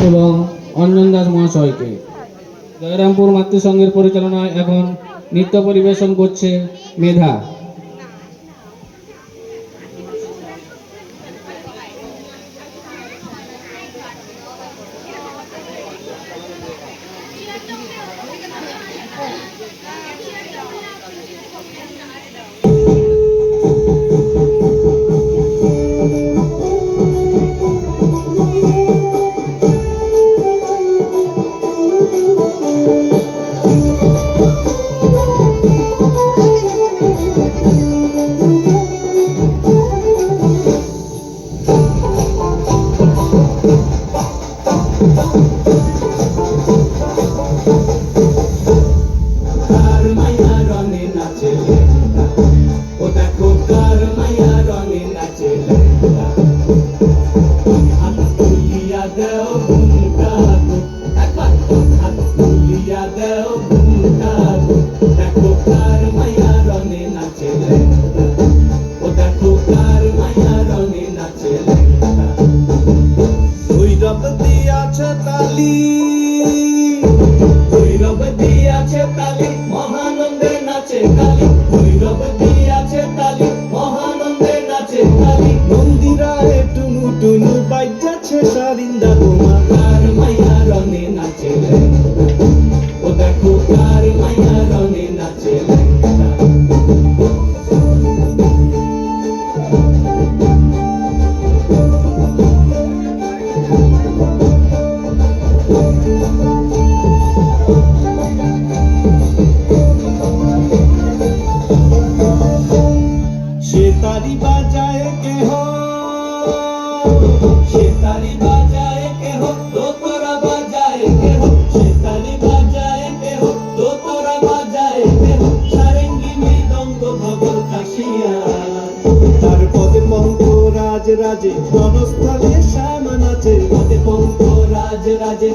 এবং অঞ্জন দাস মহাশয়কে। জয়রামপুর মাতৃসংঘের পরিচালনায় এখন নৃত্য পরিবেশন করছে মেধা। মহানন্দে নাচে কালী, ভৈরব দিয়াছে তালি, মহানন্দে নাচে কালী, মন্দিরায় টুনু টুনু বাজাচ্ছে সারিন্দা বোমা, কার মাইয়া রনে নাচে ও দেখো কার মাইয়া রনে নাচে। तारी बाजाए के हो, तारी बाजाए के हो, दो तोरा बाजाए के हो, तारी बाजाए के हो, दो तोरा बाजाए के हो, सारंगी मृदंग भगल काशिया, तार पदे पंख राज राजे, गणस्थले श्यामा नाचे, पदे पंख राज राजे।